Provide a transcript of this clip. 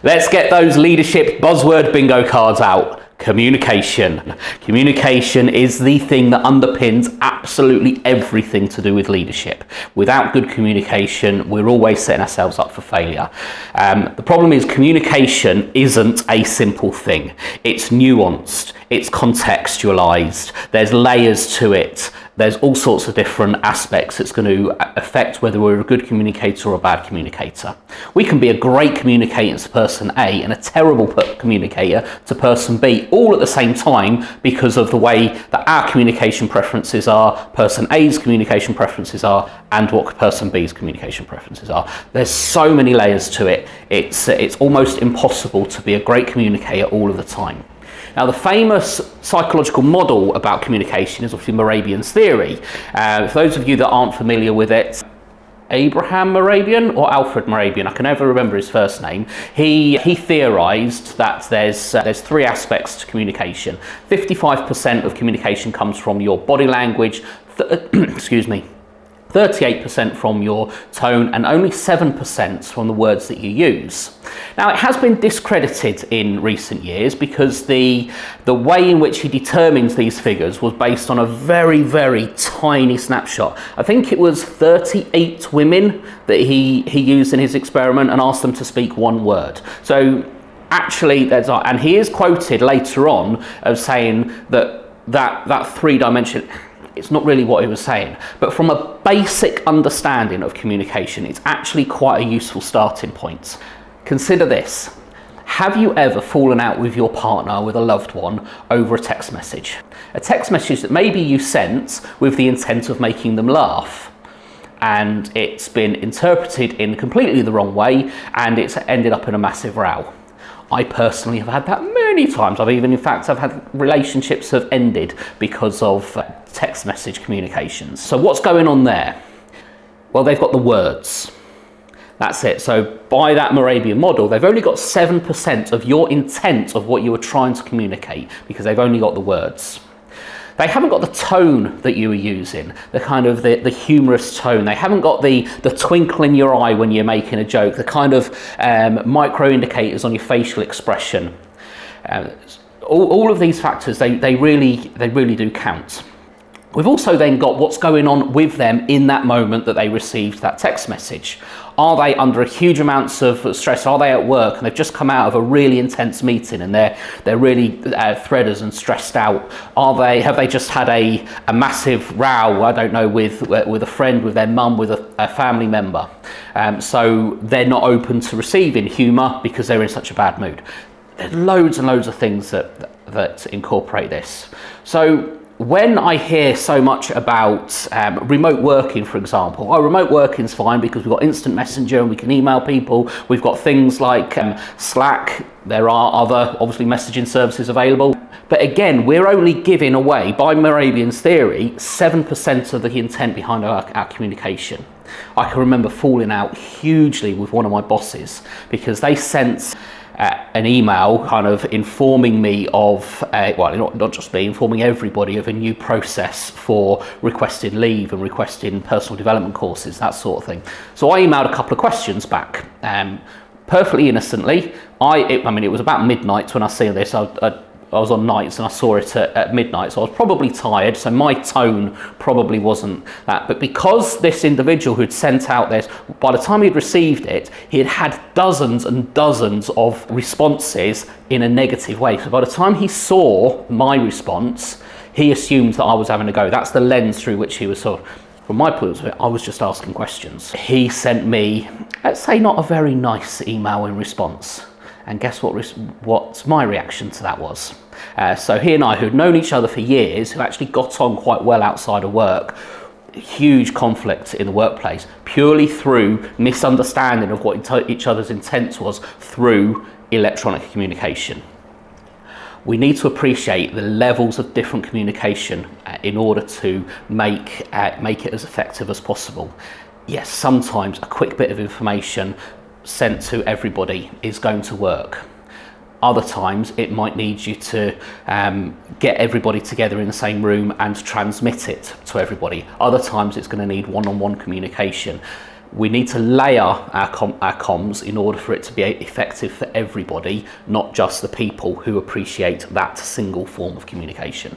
Let's get those leadership buzzword bingo cards out. Communication. Communication is the thing that underpins absolutely everything to do with leadership. Without good communication, we're always setting ourselves up for failure. The problem is communication isn't a simple thing. It's nuanced, it's contextualized, there's layers to it. There's all sorts of different aspects that's going to affect whether we're a good communicator or a bad communicator. We can be a great communicator to person A and a terrible communicator to person B, all at the same time, because of the way that our communication preferences are, person A's communication preferences are, and what person B's communication preferences are. There's so many layers to it. It's almost impossible to be a great communicator all of the time. Now, the famous psychological model about communication is obviously Morabian's theory. For those of you that aren't familiar with it, Abraham Morabian or Alfred Morabian, I can never remember his first name. He theorized that there's three aspects to communication. 55% of communication comes from your body language, excuse me, 38% from your tone, and only 7% from the words that you use. Now, it has been discredited in recent years because the way in which he determines these figures was based on a very, very tiny snapshot. I think it was 38 women that he used in his experiment and asked them to speak one word. So actually, and he is quoted later on as saying that three-dimension, it's not really what he was saying, but from a basic understanding of communication, it's actually quite a useful starting point. Consider this. Have you ever fallen out with your partner, with a loved one, over a text message? A text message that maybe you sent with the intent of making them laugh, and it's been interpreted in completely the wrong way, and it's ended up in a massive row. I personally have had that many times. In fact, I've had relationships have ended because of text message communications. So what's going on there? Well, they've got the words. That's it. So by that Morabian model, they've only got 7% of your intent of what you were trying to communicate because they've only got the words. They haven't got the tone that you were using, the kind of the humorous tone. They haven't got the twinkle in your eye when you're making a joke, the kind of micro indicators on your facial expression. All of these factors, they really do count. We've also then got what's going on with them in that moment that they received that text message. Are they under a huge amounts of stress? Are they at work and they've just come out of a really intense meeting and they're really threaders and stressed out? Have they just had a massive row, I don't know, with a friend, with their mum, with a family member? So they're not open to receiving humour because they're in such a bad mood. There's loads and loads of things that incorporate this. So when I hear so much about remote working, for example, remote working's fine because we've got instant messenger and we can email people. We've got things like Slack. There are other, obviously, messaging services available. But again, we're only giving away, by Morabian's theory, 7% of the intent behind our communication. I can remember falling out hugely with one of my bosses because they sent an email kind of informing me of, not just me, informing everybody of a new process for requesting leave and requesting personal development courses, that sort of thing. So I emailed a couple of questions back, perfectly innocently. It was about midnight when I see this. I was on nights and I saw it at midnight, so I was probably tired, so my tone probably wasn't that. But because this individual who'd sent out this, by the time he'd received it, he had dozens and dozens of responses in a negative way. So by the time he saw my response, he assumed that I was having a go. That's the lens through which he was sort of, from my point of view, I was just asking questions. He sent me, let's say, not a very nice email in response. And guess what my reaction to that was? So he and I, who'd known each other for years, who actually got on quite well outside of work, huge conflict in the workplace, purely through misunderstanding of what each other's intent was through electronic communication. We need to appreciate the levels of different communication in order to make it as effective as possible. Yes, sometimes a quick bit of information sent to everybody is going to work. Other times it might need you to get everybody together in the same room and transmit it to everybody. Other times it's going to need one-on-one communication. we need to layer our comms in order for it to be effective for everybody, not just the people who appreciate that single form of communication.